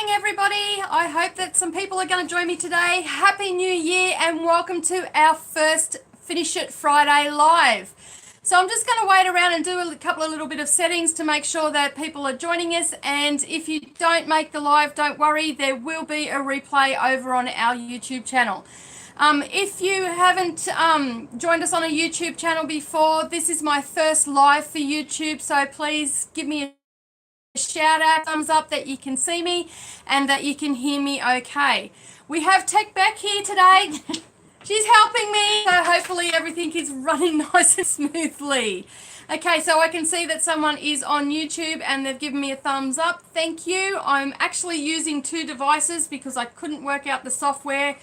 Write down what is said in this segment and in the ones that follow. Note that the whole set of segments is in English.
morning, everybody. I hope that some people are going to join me today. Happy New Year and welcome to our first Finish It Friday live. So I'm just going to wait around and do a couple of little bit of settings to make sure that people are joining us. And if you don't make the live, don't worry, there will be a replay over on our YouTube channel. If you haven't joined us on a YouTube channel before, this is my first live for YouTube, so please give me a shout out, thumbs up that you can see me and that you can hear me okay. We have Tech Beck here today. She's helping me, so hopefully everything is running nice and smoothly. Okay, so I can see that someone is on YouTube and they've given me a thumbs up. Thank you. I'm actually using two devices because I couldn't work out the software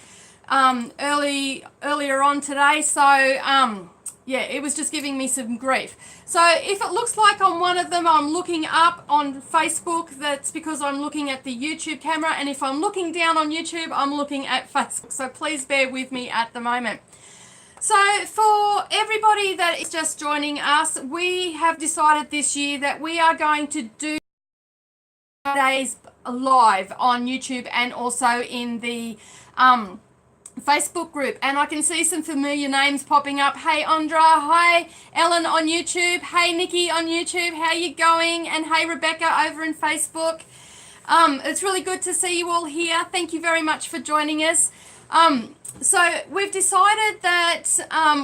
earlier on today, so yeah, it was just giving me some grief. So if it looks like on one of them I'm looking up on Facebook, that's because I'm looking at the YouTube camera, and if I'm looking down on YouTube, I'm looking at Facebook. So please bear with me at the moment. So for everybody that is just joining us, we have decided this year that we are going to do Fridays live on YouTube and also in the Facebook group, and I can see some familiar names popping up. Hey Andra, hi Ellen on YouTube, hey Nikki on YouTube, how you going? And hey Rebecca over in Facebook. It's really good to see you all here. Thank you very much for joining us. So we've decided that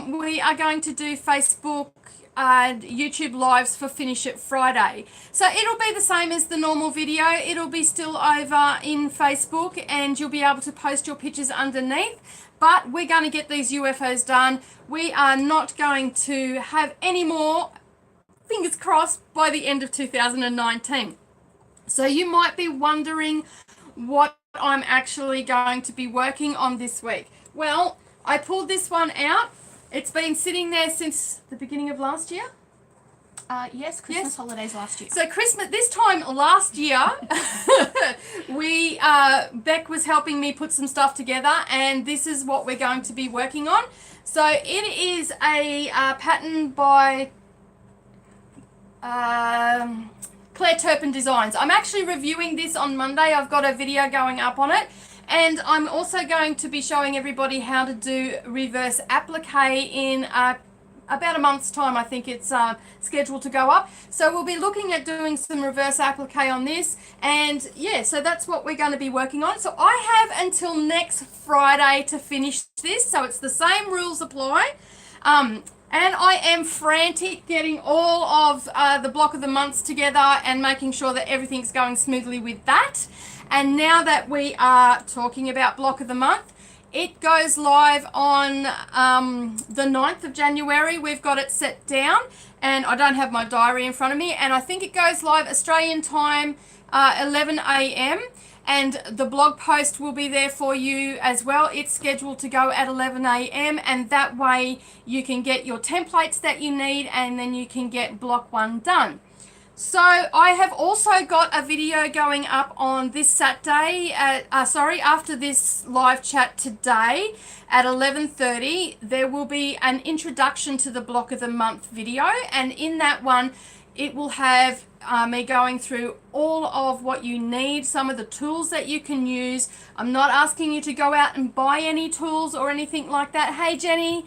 we are going to do Facebook and YouTube lives for Finish It Friday. So it'll be the same as the normal video. It'll be still over in Facebook and you'll be able to post your pictures underneath, but we're going to get these UFOs done. We are not going to have any more, fingers crossed, by the end of 2019. So you might be wondering what I'm actually going to be working on this week. Well, I pulled this one out. It's been sitting there since the beginning of last year. Yes, Christmas holidays last year. So Christmas, this time last year, Beck was helping me put some stuff together, and this is what we're going to be working on. So it is a pattern by Claire Turpin Designs. I'm actually reviewing this on Monday. I've got a video going up on it. And I'm also going to be showing everybody how to do reverse applique in about a month's time. I think it's scheduled to go up. So we'll be looking at doing some reverse applique on this. And yeah, so that's what we're going to be working on. So I have until next Friday to finish this. So it's the same rules apply. And I am frantic getting all of the block of the months together and making sure that everything's going smoothly with that. And now that we are talking about block of the month, it goes live on the 9th of January. We've got it set down, and I don't have my diary in front of me, and I think it goes live Australian time 11 a.m. and the blog post will be there for you as well. It's scheduled to go at 11 a.m. and that way you can get your templates that you need, and then you can get block 1 done. So I have also got a video going up on this Saturday, after this live chat today at 11:30. There will be an introduction to the block of the month video, and in that one it will have me going through all of what you need, some of the tools that you can use. I'm not asking you to go out and buy any tools or anything like that. Hey Jenny,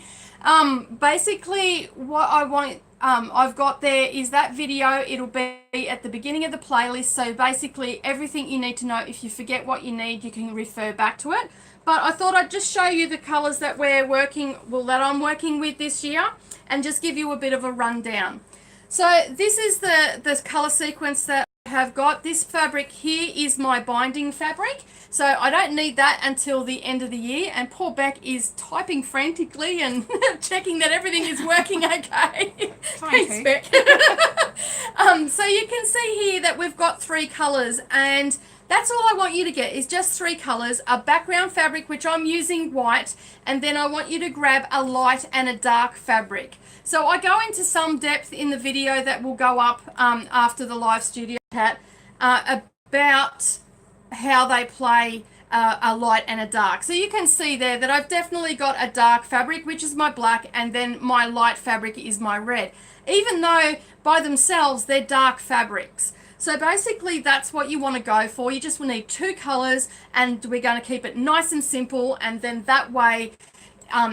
basically what I want I've got there is that video. It'll be at the beginning of the playlist, so basically everything you need to know. If you forget what you need, you can refer back to it. But I thought I'd just show you the colors that that I'm working with this year, and just give you a bit of a rundown. So this is the color sequence that I have got. This fabric here is my binding fabric, so I don't need that until the end of the year. And poor Beck is typing frantically and checking that everything is working okay. Thanks, Beck. So you can see here that we've got 3 colors, and that's all I want you to get is just 3 colors, a background fabric, which I'm using white, and then I want you to grab a light and a dark fabric. So I go into some depth in the video that will go up after the live studio chat about how they play a light and a dark. So you can see there that I've definitely got a dark fabric, which is my black, and then my light fabric is my red, even though by themselves they're dark fabrics. So basically that's what you want to go for. You just will need 2 colors, and we're going to keep it nice and simple, and then that way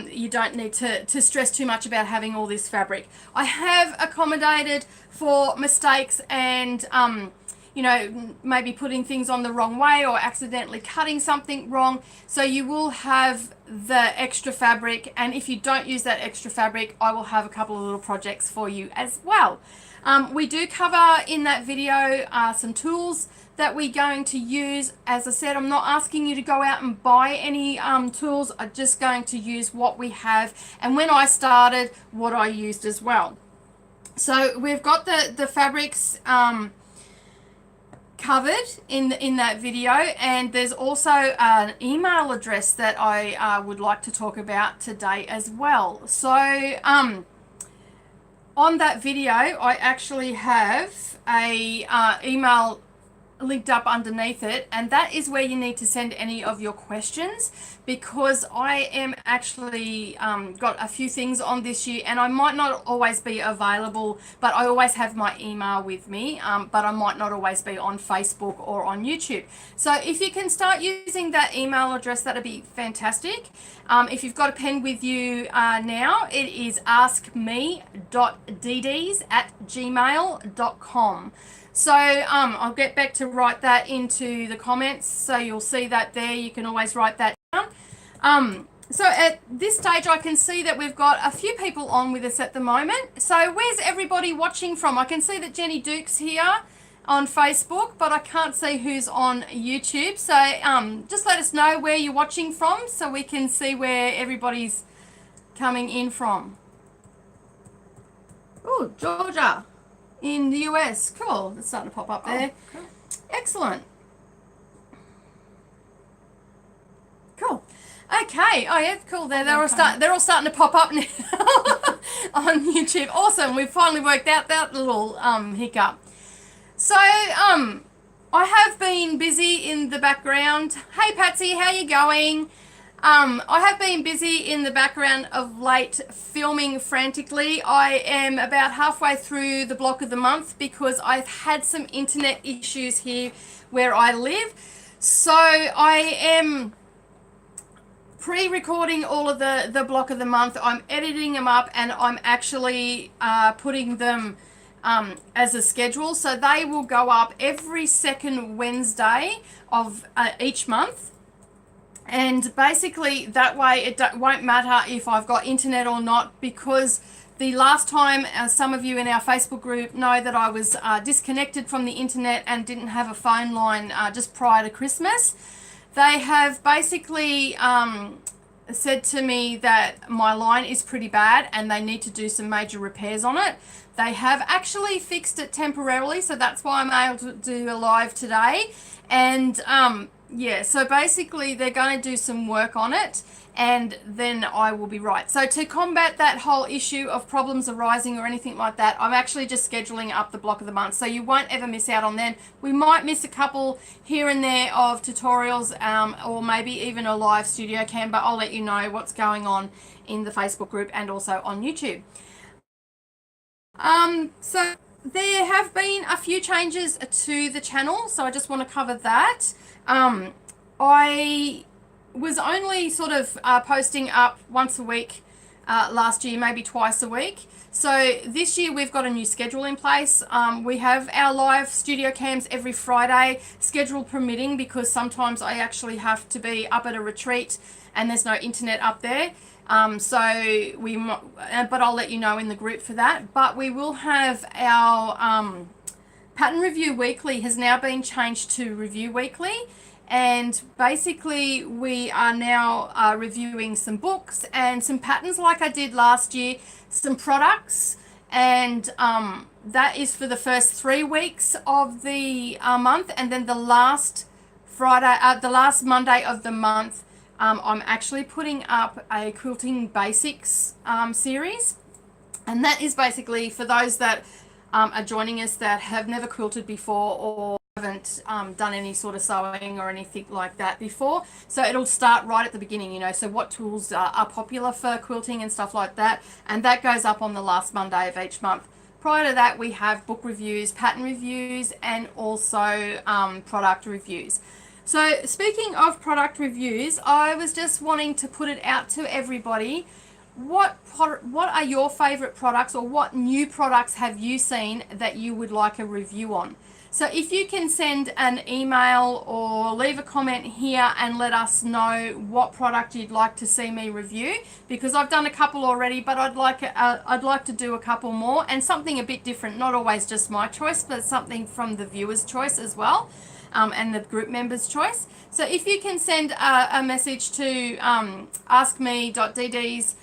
you don't need to stress too much about having all this fabric. I have accommodated for mistakes and you know, maybe putting things on the wrong way or accidentally cutting something wrong. So you will have the extra fabric, and if you don't use that extra fabric, I will have a couple of little projects for you as well. We do cover in that video some tools that we're going to use. As I said, I'm not asking you to go out and buy any tools. I'm just going to use what we have, and when I started, what I used as well. So we've got the fabrics covered in that video, and there's also an email address that I would like to talk about today as well. So on that video, I actually have a email linked up underneath it, and that is where you need to send any of your questions, because I am actually got a few things on this year, and I might not always be available, but I always have my email with me, but I might not always be on Facebook or on YouTube. So if you can start using that email address, that'd be fantastic. If you've got a pen with you now, it is askme.dds@gmail.com. So I'll get back to write that into the comments, so you'll see that there. You can always write that down. So at this stage, I can see that we've got a few people on with us at the moment. So where's everybody watching from? I can see that Jenny Duke's here on Facebook, but I can't see who's on YouTube. So just let us know where you're watching from, so we can see where everybody's coming in from. Oh, Georgia in the US. Cool. It's starting to pop up there. Oh, cool. Excellent. Cool. Okay. Oh yeah, cool. They're all starting to pop up now on YouTube. Awesome. We've finally worked out that little hiccup. So I have been busy in the background. Hey Patsy, how you going? I have been busy in the background of late, filming frantically. I am about halfway through the block of the month because I've had some internet issues here where I live. So I am pre-recording all of the block of the month. I'm editing them up, and I'm actually putting them as a schedule. So they will go up every second Wednesday of each month. And basically that way it won't matter if I've got internet or not, because the last time, some of you in our Facebook group know that I was disconnected from the internet and didn't have a phone line just prior to Christmas. They have basically said to me that my line is pretty bad and they need to do some major repairs on it. They have actually fixed it temporarily, so that's why I'm able to do a live today. And yeah, so basically they're going to do some work on it, and then I will be right. So to combat that whole issue of problems arising or anything like that, I'm actually just scheduling up the block of the month, so you won't ever miss out on them. We might miss a couple here and there of tutorials, or maybe even a live studio cam, but I'll let you know what's going on in the Facebook group and also on YouTube. So there have been a few changes to the channel, so I just want to cover that. I was only sort of posting up once a week last year, maybe twice a week. So this year we've got a new schedule in place. We have our live studio cams every Friday, schedule permitting, because sometimes I actually have to be up at a retreat and there's no internet up there. So but I'll let you know in the group for that. But we will have our pattern review weekly has now been changed to review weekly, and basically we are now reviewing some books and some patterns like I did last year, some products, and that is for the first 3 weeks of the month, and then the last Monday of the month I'm actually putting up a quilting basics series, and that is basically for those that are joining us that have never quilted before or haven't done any sort of sewing or anything like that before. So it'll start right at the beginning, you know, so what tools are popular for quilting and stuff like that, and that goes up on the last Monday of each month. Prior to that, we have book reviews, pattern reviews, and also product reviews. So speaking of product reviews, I was just wanting to put it out to everybody. What are your favorite products, or what new products have you seen that you would like a review on? So if you can send an email or leave a comment here and let us know what product you'd like to see me review, because I've done a couple already, but I'd like to do a couple more, and something a bit different, not always just my choice, but something from the viewer's choice as well, and the group members' choice. So if you can send a message to askme.dds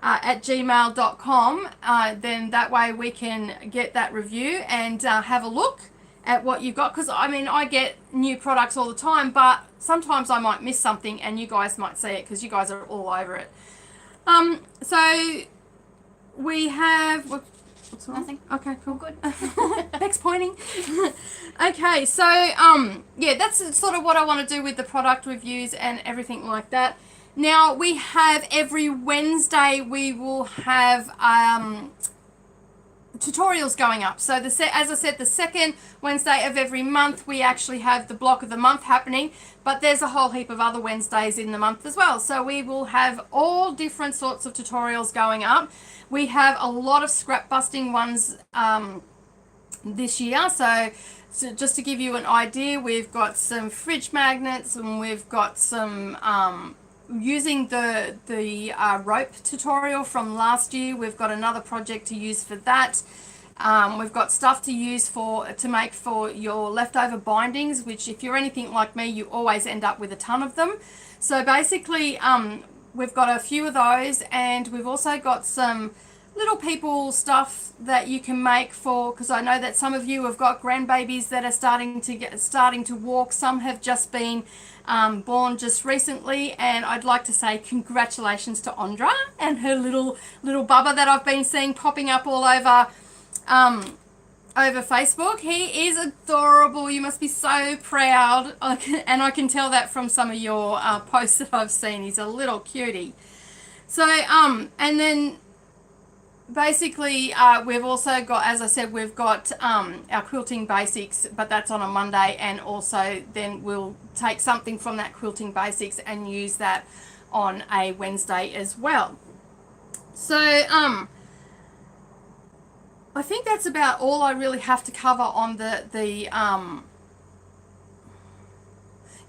at gmail.com, then that way we can get that review and have a look at what you've got, because I mean, I get new products all the time, but sometimes I might miss something and you guys might see it because you guys are all over it. So we have what's wrong? Nothing. Okay, cool. Good. Beck's pointing. Okay, so yeah, that's sort of what I want to do with the product reviews and everything like that. Now we have every Wednesday we will have tutorials going up. So as I said, the second Wednesday of every month we actually have the block of the month happening, but there's a whole heap of other Wednesdays in the month as well. So we will have all different sorts of tutorials going up. We have a lot of scrap busting ones this year. So just to give you an idea, we've got some fridge magnets, and we've got some using the rope tutorial from last year. We've got another project to use for that. We've got stuff to use to make for your leftover bindings, which if you're anything like me, you always end up with a ton of them. So basically we've got a few of those, and we've also got some little people stuff that you can make for, because I know that some of you have got grandbabies that are starting to walk. Some have just been born just recently, and I'd like to say congratulations to Andra and her little bubba that I've been seeing popping up all over Facebook. He is adorable. You must be so proud, and I can tell that from some of your posts that I've seen. He's a little cutie. So and then basically we've also got, as I said, we've got our quilting basics, but that's on a Monday, and also then we'll take something from that quilting basics and use that on a Wednesday as well. So I think that's about all I really have to cover on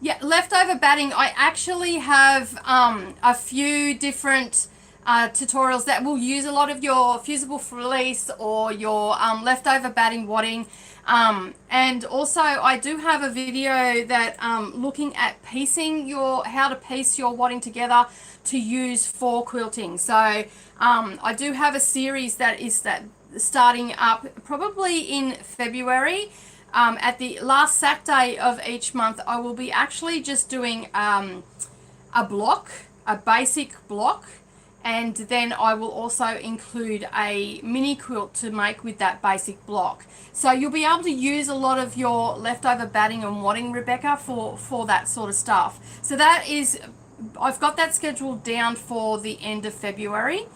yeah, leftover batting. I actually have a few different tutorials that will use a lot of your fusible fleece or your leftover batting wadding, and also I do have a video that looking at piecing how to piece your wadding together to use for quilting. So I do have a series that is starting up probably in February. At the last Saturday of each month, I will be actually just doing a basic block, and then I will also include a mini quilt to make with that basic block. So you'll be able to use a lot of your leftover batting and wadding, Rebecca, for that sort of stuff. So that is, I've got that scheduled down for the end of February,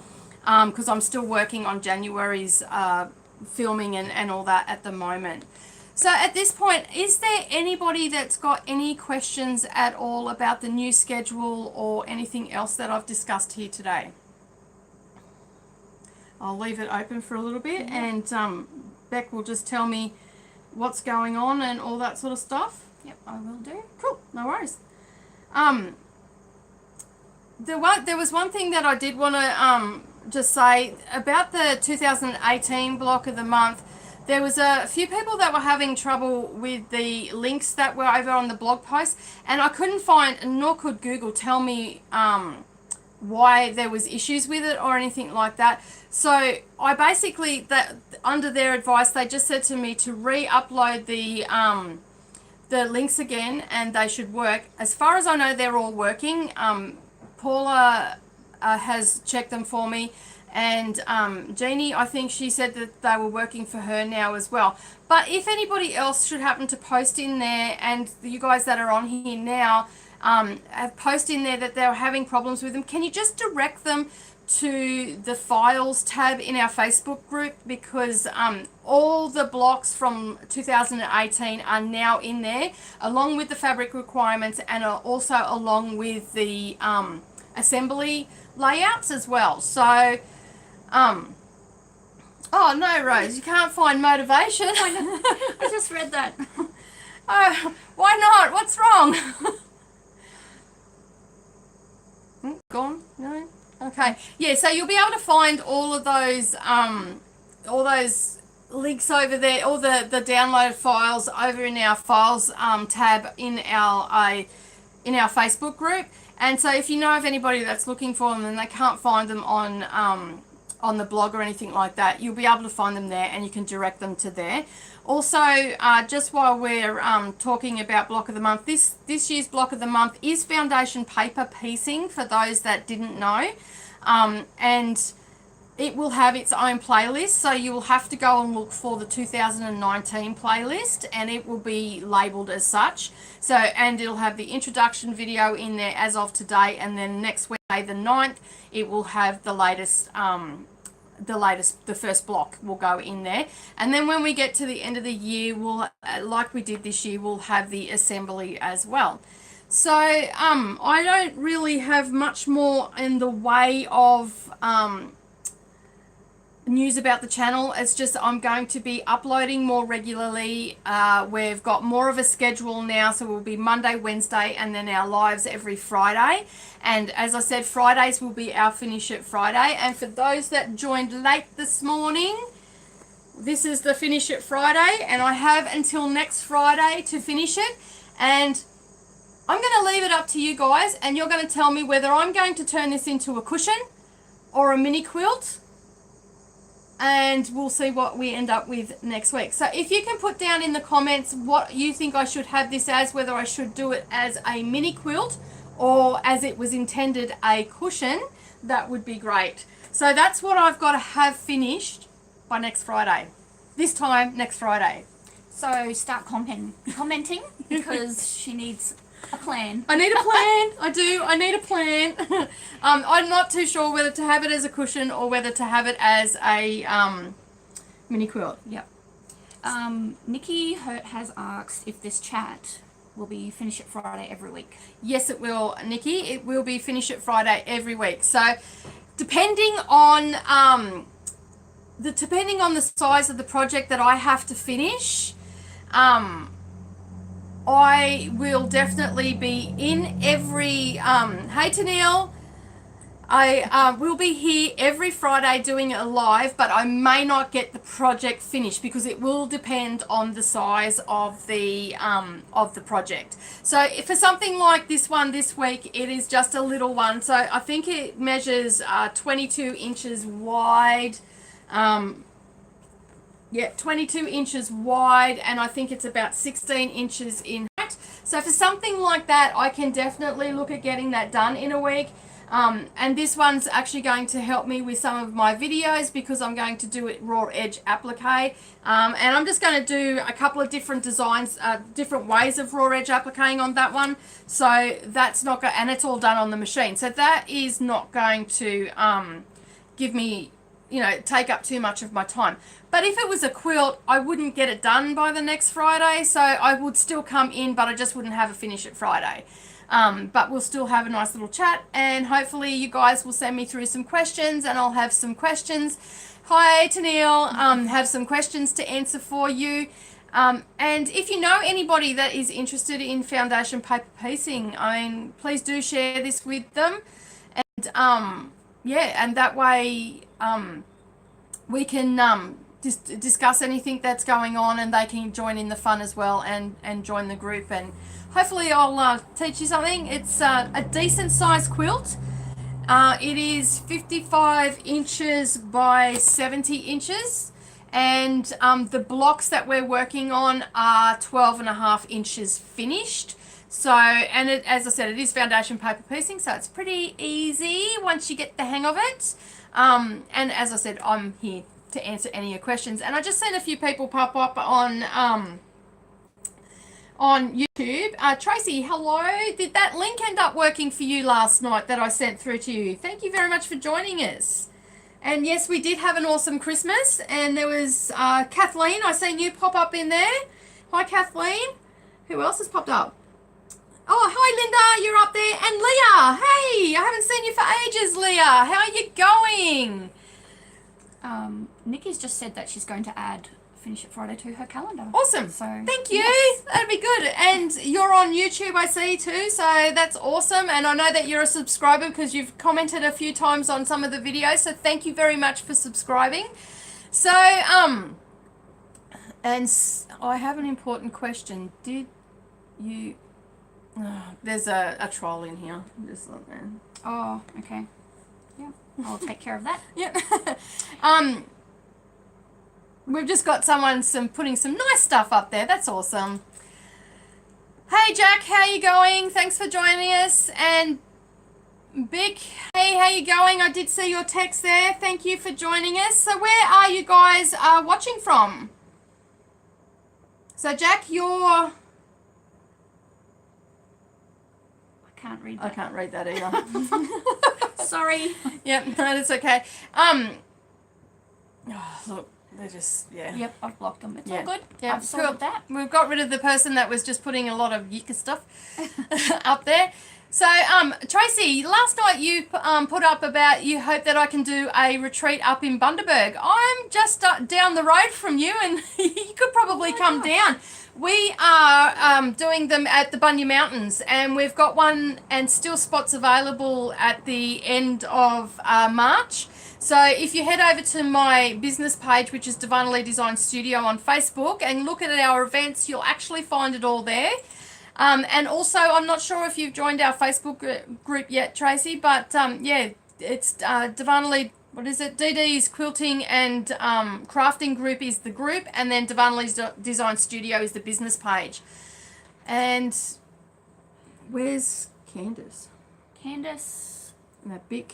because I'm still working on January's filming and all that at the moment. So at this point, is there anybody that's got any questions at all about the new schedule or anything else that I've discussed here today? I'll leave it open for a little bit, and Beck will just tell me what's going on and all that sort of stuff. Yep, I will do. Cool, no worries. There was one thing that I did want to just say about the 2018 block of the month. There was a few people that were having trouble with the links that were over on the blog post, and I couldn't find, nor could Google tell me why there was issues with it or anything like that. So I basically, under their advice, they just said to me to re-upload the links again, and they should work. As far as I know, they're all working. Paula has checked them for me. And Jeannie, I think she said that they were working for her now as well. But if anybody else should happen to post in there, and you guys that are on here now have posted in there that they're having problems with them, can you just direct them to the files tab in our Facebook group, because all the blocks from 2018 are now in there, along with the fabric requirements, and are also along with the assembly layouts as well. So oh no, Rose, you can't find motivation. I just read that. Oh, why not? What's wrong? Gone? No? Okay. Yeah, so you'll be able to find all those links over there, all the downloaded files over in our files tab in our Facebook group. And so if you know of anybody that's looking for them and they can't find them on the blog or anything like that, you'll be able to find them there, and you can direct them to there. Also, just while we're talking about block of the month, this year's block of the month is foundation paper piecing, for those that didn't know, and it will have its own playlist, so you will have to go and look for the 2019 playlist, and it will be labeled as such. So, and it'll have the introduction video in there as of today, and then next Wednesday the 9th it will have the latest the first block will go in there. And then when we get to the end of the year, we'll, like we did this year, we'll have the assembly as well. So I don't really have much more in the way of news about the channel. It's just I'm going to be uploading more regularly. We've got more of a schedule now, so we'll be Monday, Wednesday, and then our lives every Friday. And as I said, Fridays will be our Finish It Friday. And for those that joined late this morning, this is the Finish It Friday, and I have until next Friday to finish it. And I'm going to leave it up to you guys, and you're going to tell me whether I'm going to turn this into a cushion or a mini quilt, and we'll see what we end up with next week. So if you can put down in the comments what you think I should have this as, whether I should do it as a mini quilt or as it was intended, a cushion, that would be great. So that's what I've got to have finished by next Friday. This time next Friday. So start commenting because she needs a plan. I need a plan. I do. I need a plan. I'm not too sure whether to have it as a cushion or whether to have it as a mini quilt. Yep. Nikki Hurt has asked if this chat will be Finish It Friday every week. Yes, it will, Nikki. It will be Finish It Friday every week. So depending on the size of the project that I have to finish, I will definitely be in every, hey Tennille, I will be here every Friday doing a live, but I may not get the project finished because it will depend on the size of the project. So for something like this one this week, it is just a little one. So I think it measures 22 inches wide. Yeah, 22 inches wide, and I think it's about 16 inches in height. So for something like that, I can definitely look at getting that done in a week. And this one's actually going to help me with some of my videos because I'm going to do it raw edge applique. And I'm just going to do a couple of different designs, different ways of raw edge appliquing on that one. So that's not going, and it's all done on the machine. So that is not going to give me, you know, take up too much of my time. But if it was a quilt, I wouldn't get it done by the next Friday, so I would still come in, but I just wouldn't have a Finish It Friday. But we'll still have a nice little chat, and hopefully you guys will send me through some questions, and I'll have some questions. Hi Tennille, have some questions to answer for you. And if you know anybody that is interested in foundation paper piecing, I mean, please do share this with them. And yeah, and that way we can discuss anything that's going on, and they can join in the fun as well and join the group, and hopefully I'll teach you something. It's a decent size quilt. It is 55 inches by 70 inches, and the blocks that we're working on are 12.5 inches finished. So, and it, as I said, it is foundation paper piecing, so it's pretty easy once you get the hang of it. And as I said, I'm here to answer any of your questions. And I just seen a few people pop up on on YouTube. Tracy, hello. Did that link end up working for you last night that I sent through to you? Thank you very much for joining us. And yes, we did have an awesome Christmas. And there was Kathleen. I seen you pop up in there. Hi, Kathleen. Who else has popped up? Oh, hi, Linda. You're up there. And Leah. Hey, I haven't seen you for ages, Leah. How are you going? Nikki's just said that she's going to add Finish It Friday to her calendar. Awesome. So thank you. yes. That'd be good. And you're on YouTube, I see too. So that's awesome. And I know that you're a subscriber because you've commented a few times on some of the videos. So thank you very much for subscribing. So I have an important question. Did you? There's a troll in here. Just look, man. Oh, okay. Yeah, I'll take care of that. Yep. We've just got someone putting some nice stuff up there. That's awesome. Hey Jack, how you going? Thanks for joining us. And Bick, hey, how you going? I did see your text there. Thank you for joining us. So where are you guys watching from? So Jack, you're... Can't read that. I can't read that either. Sorry. Yep, no, that's okay. Look, they're just, yeah. Yep, I've blocked them. It's Yeah. all good. Yeah, I've sorted cool. that. We've got rid of the person that was just putting a lot of yicker stuff up there. So, Tracy, last night you put up about you hope that I can do a retreat up in Bundaberg. I'm just down the road from you, and you could probably come down. We are doing them at the Bunya Mountains, and we've got one and still spots available at the end of March. So if you head over to my business page, which is Darvanalee Design Studio on Facebook, and look at our events, you'll actually find it all there. And also, I'm not sure if you've joined our Facebook group yet, Tracy, but yeah, it's Darvanalee. What is it? DD's Quilting and Crafting group is the group, and then Darvanalee's Design Studio is the business page. And where's Candace? Candace. That big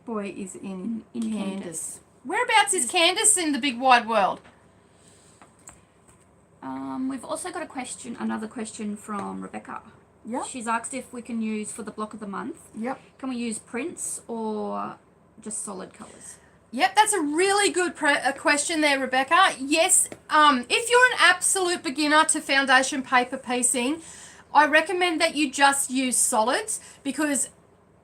boy is in Candace. Candace. Whereabouts is Candace in the big wide world? We've also got another question from Rebecca. Yep. She's asked if we can use for the block of the month. Yep. Can we use prints or just solid colours? Yep, that's a really good question there, Rebecca. Yes, if you're an absolute beginner to foundation paper piecing, I recommend that you just use solids because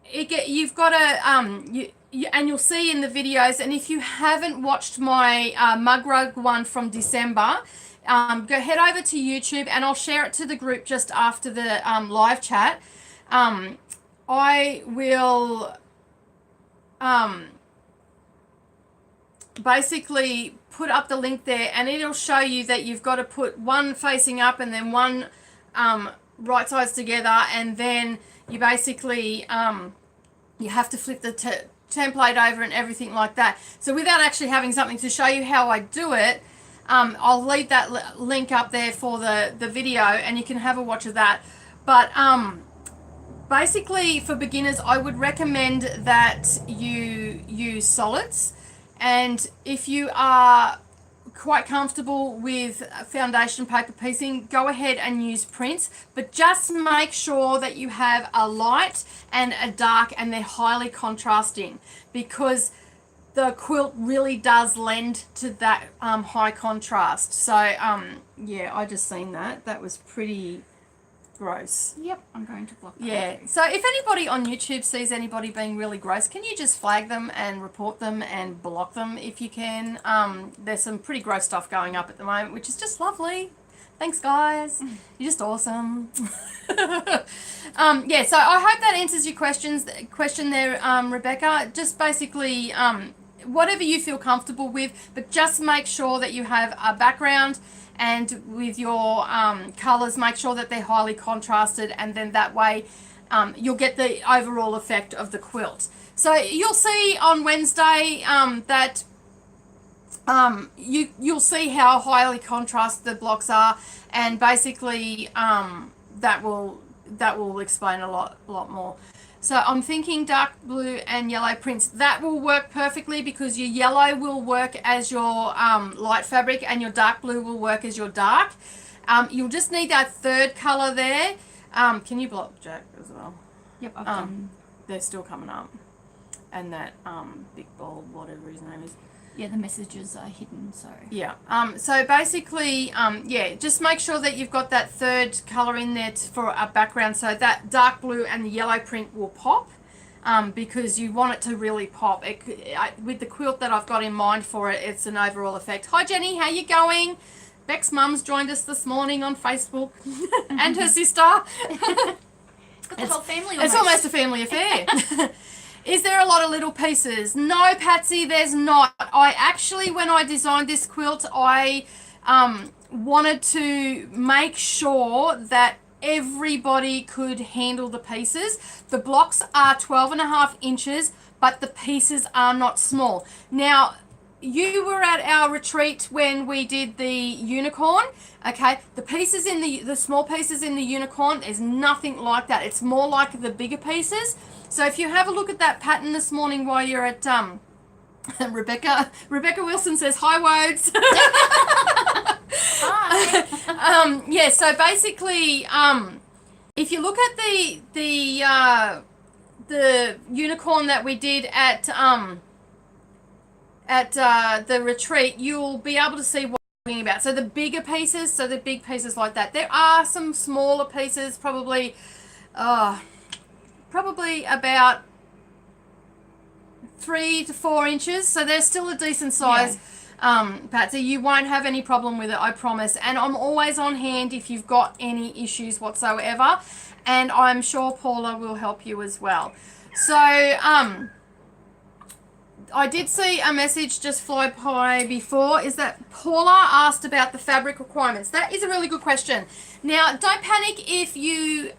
you've got to, and you'll see in the videos, and if you haven't watched my mug rug one from December, go head over to YouTube and I'll share it to the group just after the live chat. I will basically put up the link there, and it'll show you that you've got to put one facing up and then one right sides together, and then you basically you have to flip the template over and everything like that. So without actually having something to show you how I do it, I'll leave that link up there for the video, and you can have a watch of that. But basically for beginners, I would recommend that you use solids. And if you are quite comfortable with foundation paper piecing, go ahead and use prints, but just make sure that you have a light and a dark, and they're highly contrasting, because the quilt really does lend to that high contrast. So yeah, I just seen that was pretty gross. Yep, I'm going to block that. Yeah, so if anybody on YouTube sees anybody being really gross, can you just flag them and report them and block them if you can? There's some pretty gross stuff going up at the moment, which is just lovely. Thanks, guys. You're just awesome. Yeah, so I hope that answers your question there, Rebecca. Just basically whatever you feel comfortable with, but just make sure that you have a background, and with your colours, make sure that they're highly contrasted, and then that way you'll get the overall effect of the quilt. So you'll see on Wednesday that you'll see how highly contrasted the blocks are, and basically that will explain a lot more. So I'm thinking dark blue and yellow prints. That will work perfectly, because your yellow will work as your light fabric and your dark blue will work as your dark. You'll just need that third color there. Can you block Jack as well? Yep, I've done. They're still coming up. And that big ball, whatever his name is. Yeah, the messages are hidden, so. Yeah. So basically, yeah, just make sure that you've got that third color in there for a background, so that dark blue and the yellow print will pop. Because you want it to really pop. With the quilt that I've got in mind for it, it's an overall effect. Hi Jenny, how you going? Beck's mum's joined us this morning on Facebook, and her sister. Got the whole family. It's almost a family affair. Is there a lot of little pieces? No, Patsy, there's not. I actually, when I designed this quilt, I wanted to make sure that everybody could handle the pieces. The blocks are 12.5 inches, but the pieces are not small. Now, you were at our retreat when we did the unicorn, okay? The pieces in the small pieces in the unicorn is nothing like that. It's more like the bigger pieces. So if you have a look at that pattern this morning while you're at Rebecca Wilson says hi, Wodes. Hi. Yeah, so basically, if you look at the unicorn that we did at the retreat, you'll be able to see what I'm talking about. So the bigger pieces, so the big pieces like that. There are some smaller pieces, probably about 3 to 4 inches. So they're still a decent size. Yeah. Patsy, you won't have any problem with it, I promise. And I'm always on hand if you've got any issues whatsoever. And I'm sure Paula will help you as well. So, I did see a message just fly by before, is that Paula asked about the fabric requirements. That is a really good question. Now, don't panic if you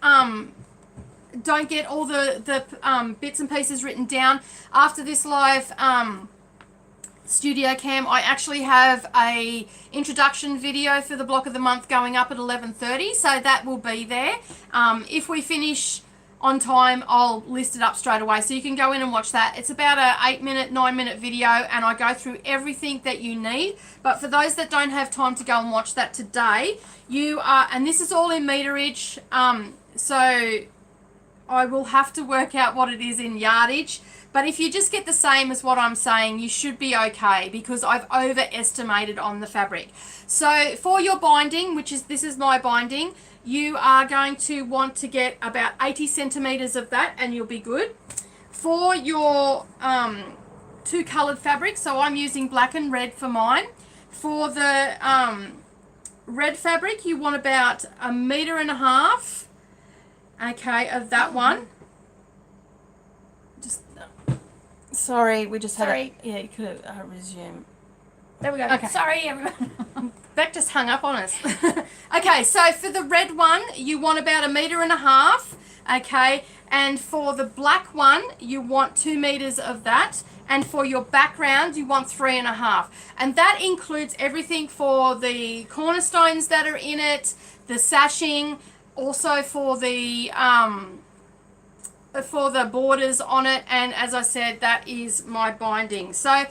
don't get all the bits and pieces written down. After this live studio cam, I actually have a introduction video for the block of the month going up at 11:30, so that will be there. If we finish on time, I'll list it up straight away, so you can go in and watch that. It's about a 9-minute video, and I go through everything that you need. But for those that don't have time to go and watch that today, and this is all in meterage, so I will have to work out what it is in yardage. But if you just get the same as what I'm saying, you should be okay, because I've overestimated on the fabric. So for your binding, this is my binding, you are going to want to get about 80 centimeters of that, and you'll be good. For your two colored fabrics, so I'm using black and red for mine. For the red fabric, you want about 1.5 meters, okay, of that one. Sorry, we just had yeah, you could have resume. There we go. Okay. Sorry, everyone. Beck just hung up on us. Okay, so for the red one, you want about 1.5 meters, okay, and for the black one, you want 2 meters of that, and for your background, you want 3.5, and that includes everything for the cornerstones that are in it, the sashing, also for the borders on it, and as I said, that is my binding. So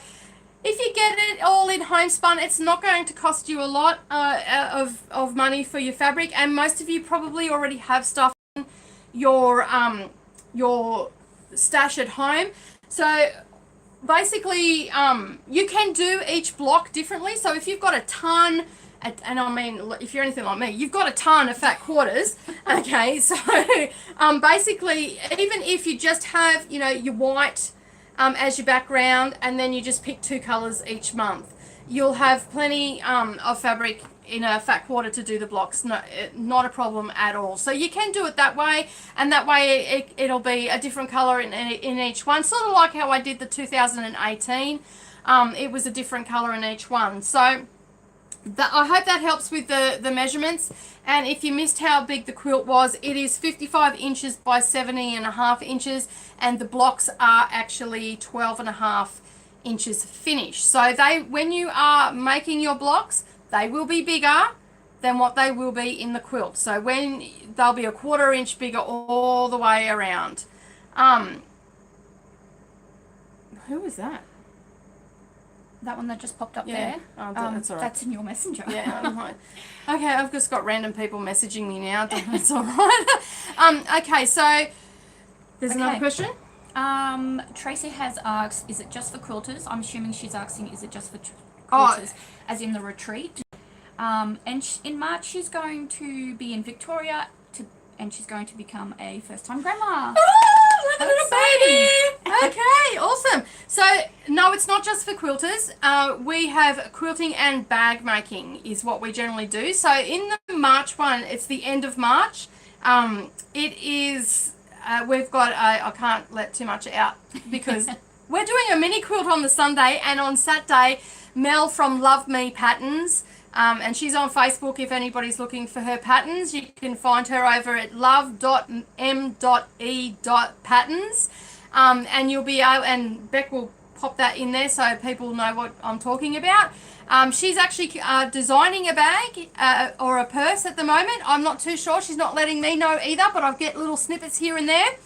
if you get it all in homespun, it's not going to cost you a lot of money for your fabric, and most of you probably already have stuff in your stash at home. So basically, you can do each block differently. So if you've got a ton, and I mean, if you're anything like me, you've got a ton of fat quarters, okay? So basically, even if you just have, your white as your background, and then you just pick 2 colors each month, you'll have plenty of fabric in a fat quarter to do the blocks. Not a problem at all. So you can do it that way, and that way it'll be a different color in each one, sort of like how I did the 2018. It was a different color in each one. So I hope that helps with the measurements. And if you missed how big the quilt was, it is 55 inches by 70.5 inches, and the blocks are actually 12.5 inches finished. So when you are making your blocks, they will be bigger than what they will be in the quilt. So they'll be 1/4 inch bigger all the way around. Who was that? That one that just popped up Yeah. there. Oh, that's all right. That's in your messenger. Yeah, I'm like, okay, I've just got random people messaging me now. That's all right. Okay, so there's another question. Tracy has asked, is it just for quilters? I'm assuming she's asking, is it just for Oh. quilters, as in the retreat? And in March, she's going to be in Victoria, and she's going to become a first-time grandma. Oh, look, a little exciting. baby. Okay, awesome. So, no, it's not just for quilters. We have quilting and bag making is what we generally do. So, in the March one, it's the end of March. It is, we've got, I can't let too much out because we're doing a mini quilt on the Sunday, and on Saturday, Mel from Love Me Patterns, and she's on Facebook if anybody's looking for her patterns. You can find her over at love.m.e.patterns. And you'll be able, and Beck will pop that in there so people know what I'm talking about. She's actually designing a bag or a purse at the moment. I'm not too sure. She's not letting me know either, but I get little snippets here and there.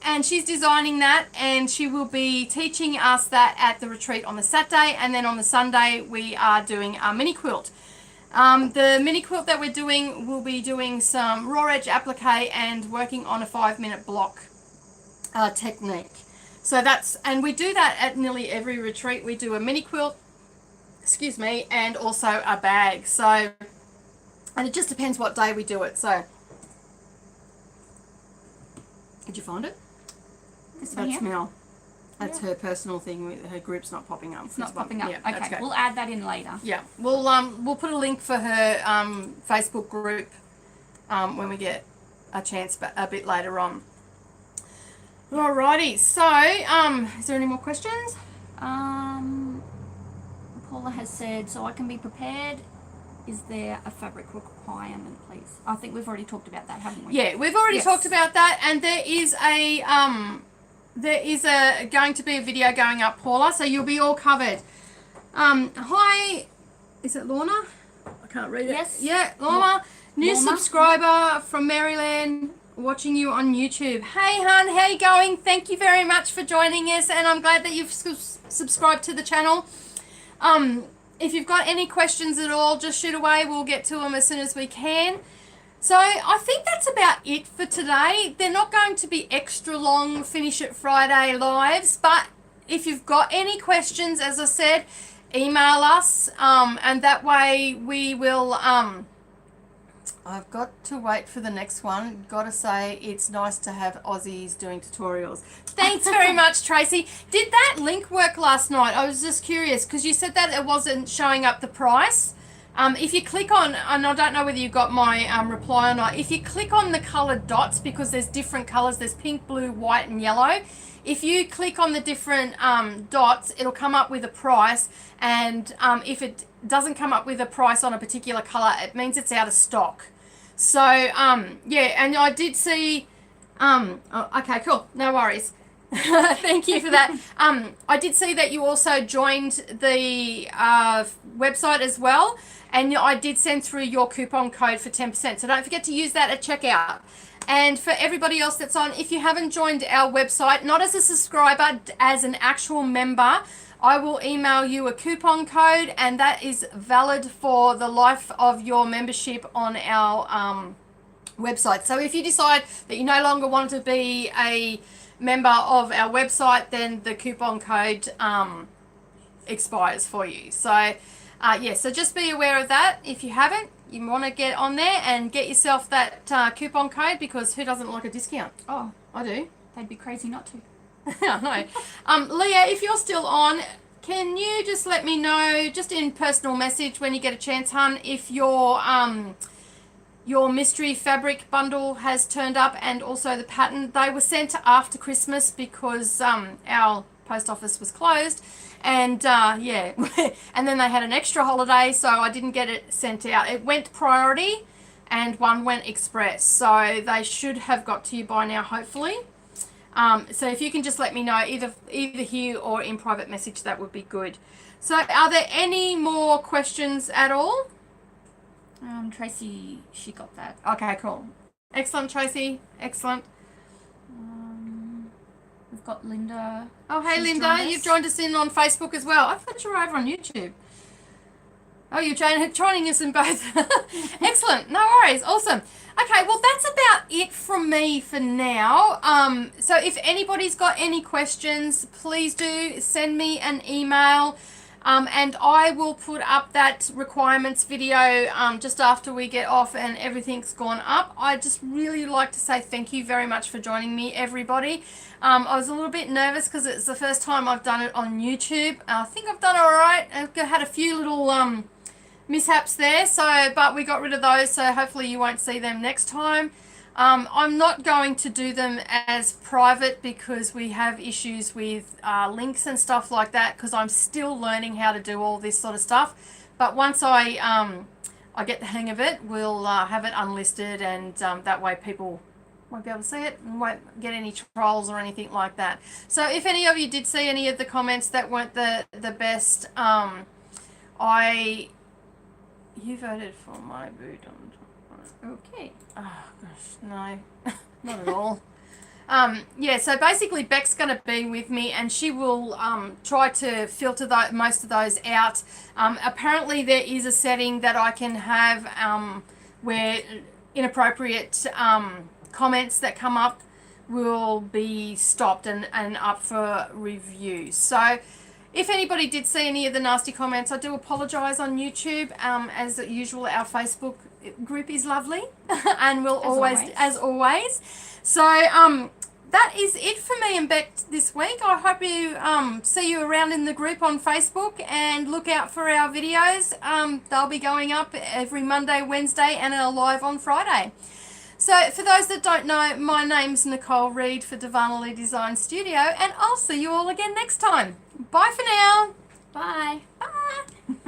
And she's designing that, and she will be teaching us that at the retreat on the Saturday, and then on the Sunday we are doing a mini quilt. The mini quilt that we're doing, we'll be doing some raw edge applique and working on a 5-minute block technique. So that's, and we do that at nearly every retreat. We do a mini quilt, excuse me, and also a bag. So, and it just depends what day we do it. So, did you find it? That's Mel. That's her personal thing. Her group's not popping up. It's not popping up. Yeah, okay, we'll add that in later. Yeah, we'll put a link for her Facebook group when we get a chance, but a bit later on. Alrighty. So, is there any more questions? Paula has said, so I can be prepared. Is there a fabric requirement, please? I think we've already talked about that, haven't we? Yeah, we've already talked about that, and there is a going to be a video going up, Paula, so you'll be all covered. Hi, is it Lorna? I can't read it. Yes. Yeah, Lorna, new Lorna. subscriber from Maryland, watching you on YouTube. Hey, hun, how you going? Thank you very much for joining us, and I'm glad that you've subscribed to the channel. If you've got any questions at all, just shoot away. We'll get to them as soon as we can. So I think that's about it for today. They're not going to be extra long Finish It Friday lives, but if you've got any questions, as I said, email us, and that way we will, I've got to wait for the next one. Got to say, it's nice to have Aussies doing tutorials. Thanks very much, Tracy. Did that link work last night? I was just curious because you said that it wasn't showing up the price. If you click on, and I don't know whether you got my reply or not, if you click on the coloured dots, because there's different colours, there's pink, blue, white and yellow. If you click on the different dots, it'll come up with a price, and if it doesn't come up with a price on a particular colour, it means it's out of stock. So, yeah, and I did see, okay, cool, no worries. Thank you for that. I did see that you also joined the website as well, and I did send through your coupon code for 10%, so don't forget to use that at checkout. And for everybody else that's on, if you haven't joined our website, not as a subscriber, as an actual member, I will email you a coupon code, and that is valid for the life of your membership on our website. So if you decide that you no longer want to be a member of our website, then the coupon code expires for you. So yeah, so just be aware of that. If you haven't, you want to get on there and get yourself that coupon code, because who doesn't like a discount? Oh, I do. they'd be crazy not to. I know. Leah, if you're still on, can you just let me know, just in personal message when you get a chance, hun, if your mystery fabric bundle has turned up, and also the pattern. They were sent after Christmas because our post office was closed, and yeah, and then they had an extra holiday, so I didn't get it sent out. It went priority and one went express, so they should have got to you by now, hopefully. So if you can just let me know either here or in private message, that would be good. So are there any more questions at all? Tracy, she got that. Okay, cool. Excellent, Tracy. Excellent. We've we've got Linda. Oh, hey, She's Linda. joined us. You've joined us in on Facebook as well. I thought you were over on YouTube. Oh, you're joining us in both. Excellent. No worries. Awesome. Okay, well, that's about it from me for now. So if anybody's got any questions, please do send me an email. And I will put up that requirements video just after we get off and everything's gone up. I just really like to say thank you very much for joining me, everybody. I was a little bit nervous because it's the first time I've done it on YouTube. I think I've done all right. I've had a few little mishaps there, but we got rid of those, so hopefully you won't see them next time. I'm not going to do them as private because we have issues with links and stuff like that, because I'm still learning how to do all this sort of stuff. But once I get the hang of it, we'll have it unlisted, and that way people won't be able to see it and won't get any trolls or anything like that. So if any of you did see any of the comments that weren't the best, you voted for my boot on. Okay. Oh gosh, no, not at all. Yeah, so basically Beck's going to be with me, and she will try to filter most of those out. Apparently there is a setting that I can have where inappropriate comments that come up will be stopped and up for review. So if anybody did see any of the nasty comments, I do apologise on YouTube. As usual, our Facebook group is lovely and will as always. So that is it for me and Beck this week. I hope you see you around in the group on Facebook, and look out for our videos. They'll be going up every Monday, Wednesday, and are live on Friday. So for those that don't know, my name's Nicole Reed for Darvanalee Design Studio, and I'll see you all again next time. Bye for now. Bye. Bye.